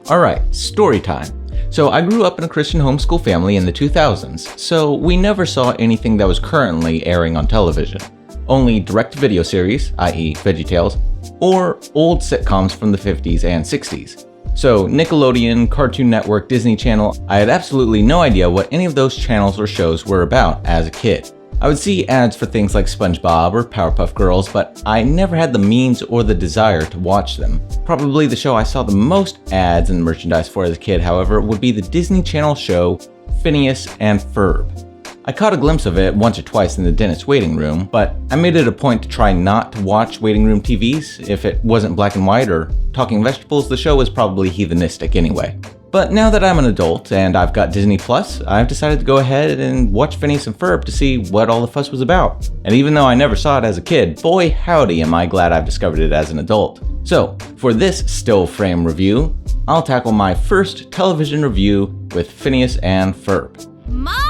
Alright, story time. So I grew up in a Christian homeschool family in the 2000s, so we never saw anything that was currently airing on television. Only direct-to-video series, i.e. VeggieTales, or old sitcoms from the 50s and 60s. So Nickelodeon, Cartoon Network, Disney Channel, I had absolutely no idea what any of those channels or shows were about as a kid. I would see ads for things like SpongeBob or Powerpuff Girls, but I never had the means or the desire to watch them. Probably the show I saw the most ads and merchandise for as a kid, however, would be the Disney Channel show Phineas and Ferb. I caught a glimpse of it once or twice in the dentist's waiting room, but I made it a point to try not to watch waiting room TVs. If it wasn't black and white or talking vegetables, the show was probably heathenistic anyway. But now that I'm an adult and I've got Disney Plus, I've decided to go ahead and watch Phineas and Ferb to see what all the fuss was about. And even though I never saw it as a kid, boy howdy am I glad I've discovered it as an adult. So, for this still frame review, I'll tackle my first television review with Phineas and Ferb. Mom!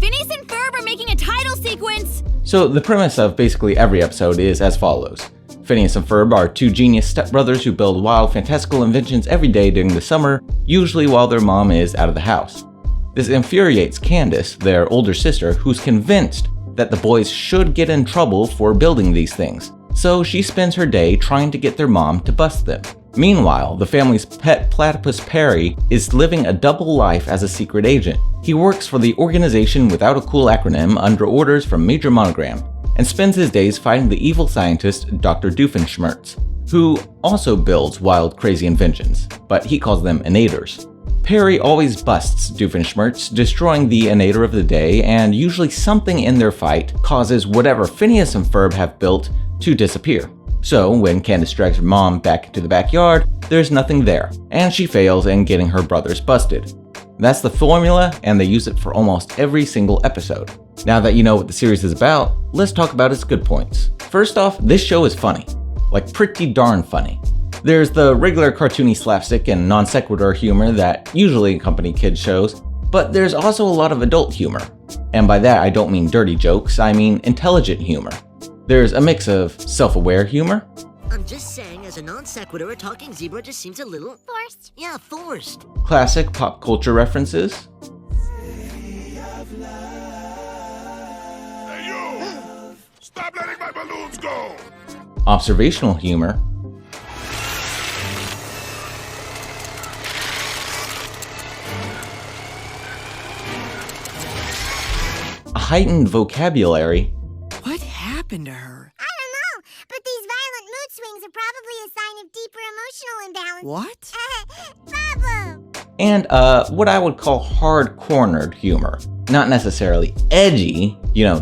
Phineas and Ferb are making a title sequence! So the premise of basically every episode is as follows. Phineas and Ferb are two genius stepbrothers who build wild, fantastical inventions every day during the summer, usually while their mom is out of the house. This infuriates Candace, their older sister, who's convinced that the boys should get in trouble for building these things, so she spends her day trying to get their mom to bust them. Meanwhile, the family's pet platypus Perry is living a double life as a secret agent. He works for the organization without a cool acronym under orders from Major Monogram, and spends his days fighting the evil scientist Dr. Doofenshmirtz, who also builds wild, crazy inventions, but he calls them innators. Perry always busts Doofenshmirtz, destroying the innator of the day, and usually something in their fight causes whatever Phineas and Ferb have built to disappear. So when Candace drags her mom back into the backyard, there's nothing there, and she fails in getting her brothers busted. That's the formula, and they use it for almost every single episode. Now that you know what the series is about, let's talk about its good points. First off, this show is funny. Like pretty darn funny. There's the regular cartoony slapstick and non sequitur humor that usually accompany kids shows, but there's also a lot of adult humor. And by that I don't mean dirty jokes, I mean intelligent humor. There's a mix of self-aware humor. I'm just saying, as a non sequitur, a talking zebra just seems a little... Forced. Yeah, forced. Classic pop culture references. Hey, you! Stop letting my balloons go! Observational humor. A heightened vocabulary. What happened to her? I don't know, but these violent mood swings are probably a sign of deeper emotional imbalance. What? Problem. And what I would call hard-cornered humor. Not necessarily edgy,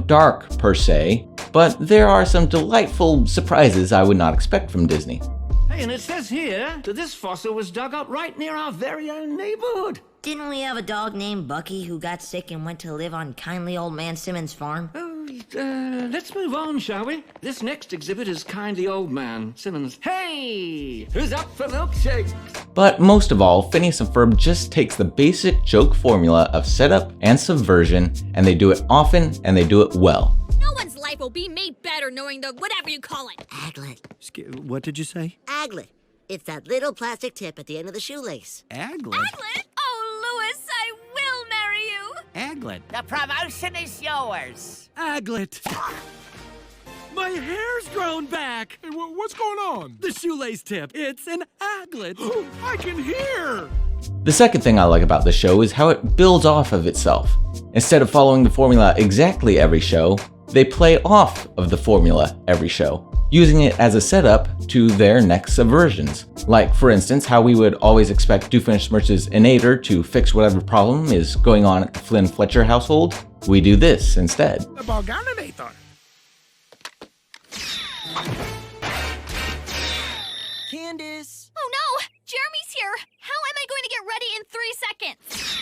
dark per se, but there are some delightful surprises I would not expect from Disney. Hey, and it says here that this fossil was dug up right near our very own neighborhood. Didn't we have a dog named Bucky who got sick and went to live on kindly old man Simmons' farm? Let's move on, shall we? This next exhibit is kindly old man Simmons. Hey, who's up for milkshake? But most of all, Phineas and Ferb just takes the basic joke formula of setup and subversion, and they do it often and they do it well. No one's life will be made better knowing the whatever you call it. Aglet. What did you say? Aglet. It's that little plastic tip at the end of the shoelace. Aglet? Aglet? Oh, Louis, I will marry you. Aglet. The promotion is yours. Aglet. My hair's grown back. Hey, what's going on? The shoelace tip. It's an aglet. I can hear! The second thing I like about the show is how it builds off of itself. Instead of following the formula exactly every show, they play off of the formula every show, using it as a setup to their next subversions. Like, for instance, how we would always expect Doofenshmirtz's innator to fix whatever problem is going on at the Flynn Fletcher household. We do this instead. The Balganinator. Candace. Oh no, Jeremy's here. How am I going to get ready in 3 seconds?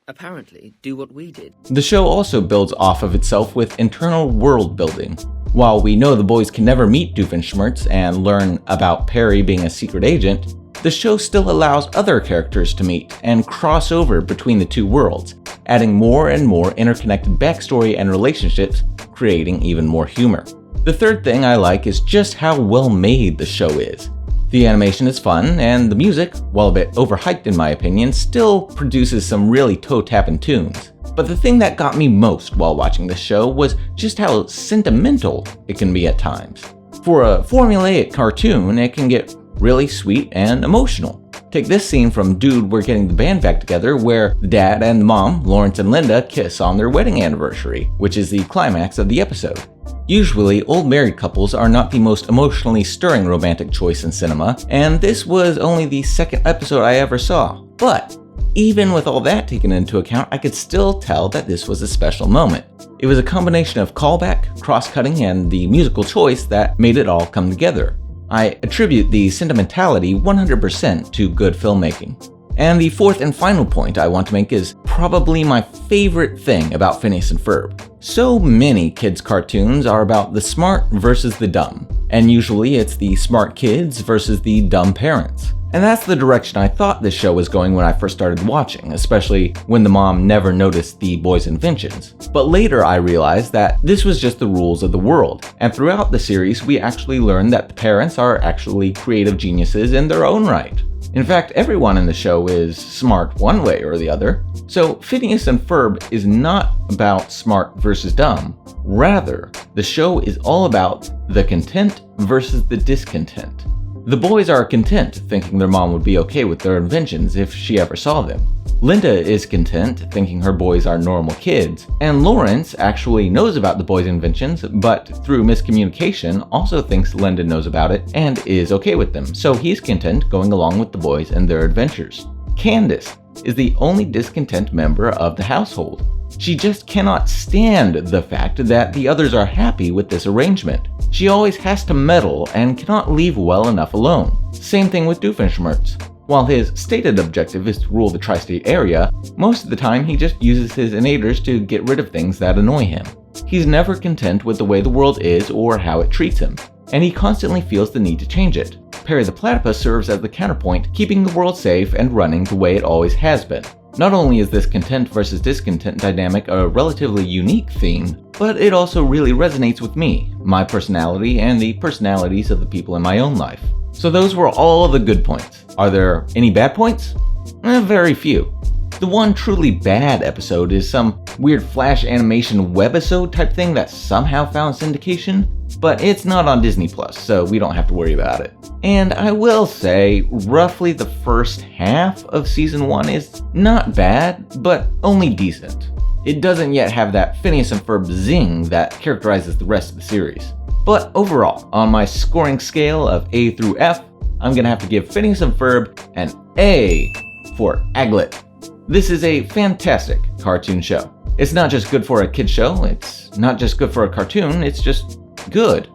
Apparently, do what we did. The show also builds off of itself with internal world building. While we know the boys can never meet Doofenshmirtz and learn about Perry being a secret agent, the show still allows other characters to meet and cross over between the two worlds, adding more and more interconnected backstory and relationships, creating even more humor. The third thing I like is just how well made the show is. The animation is fun, and the music, while a bit overhyped in my opinion, still produces some really toe-tapping tunes. But the thing that got me most while watching this show was just how sentimental it can be at times. For a formulaic cartoon, it can get really sweet and emotional. Take this scene from Dude, We're Getting the Band Back Together, where the dad and the mom, Lawrence and Linda, kiss on their wedding anniversary, which is the climax of the episode. Usually, old married couples are not the most emotionally stirring romantic choice in cinema, and this was only the second episode I ever saw. But even with all that taken into account, I could still tell that this was a special moment. It was a combination of callback, cross-cutting, and the musical choice that made it all come together. I attribute the sentimentality 100% to good filmmaking. And the fourth and final point I want to make is probably my favorite thing about Phineas and Ferb. So many kids' cartoons are about the smart versus the dumb, and usually it's the smart kids versus the dumb parents. And that's the direction I thought this show was going when I first started watching, especially when the mom never noticed the boys' inventions. But later I realized that this was just the rules of the world, and throughout the series we actually learned that the parents are actually creative geniuses in their own right. In fact, everyone in the show is smart one way or the other. So Phineas and Ferb is not about smart versus dumb. Rather, the show is all about the content versus the discontent. The boys are content, thinking their mom would be okay with their inventions if she ever saw them. Linda is content, thinking her boys are normal kids, and Lawrence actually knows about the boys' inventions, but through miscommunication also thinks Linda knows about it and is okay with them, so he's content going along with the boys and their adventures. Candace is the only discontent member of the household. She just cannot stand the fact that the others are happy with this arrangement. She always has to meddle and cannot leave well enough alone. Same thing with Doofenshmirtz. While his stated objective is to rule the tri-state area, most of the time he just uses his innators to get rid of things that annoy him. He's never content with the way the world is or how it treats him, and he constantly feels the need to change it. Perry the Platypus serves as the counterpoint, keeping the world safe and running the way it always has been. Not only is this content versus discontent dynamic a relatively unique theme, but it also really resonates with me, my personality, and the personalities of the people in my own life. So those were all the good points. Are there any bad points? Very few. The one truly bad episode is some weird flash animation webisode type thing that somehow found syndication, but it's not on Disney+, so we don't have to worry about it. And I will say, roughly the first half of season 1 is not bad, but only decent. It doesn't yet have that Phineas and Ferb zing that characterizes the rest of the series. But overall, on my scoring scale of A through F, I'm gonna have to give Phineas and Ferb an A for Aglet. This is a fantastic cartoon show. It's not just good for a kid's show, it's not just good for a cartoon, it's just good.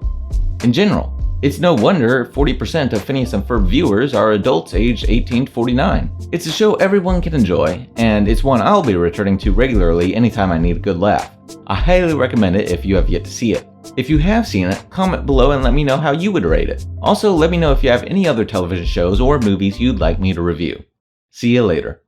In general, it's no wonder 40% of Phineas and Ferb viewers are adults aged 18 to 49. It's a show everyone can enjoy, and it's one I'll be returning to regularly anytime I need a good laugh. I highly recommend it if you have yet to see it. If you have seen it, comment below and let me know how you would rate it. Also, let me know if you have any other television shows or movies you'd like me to review. See you later.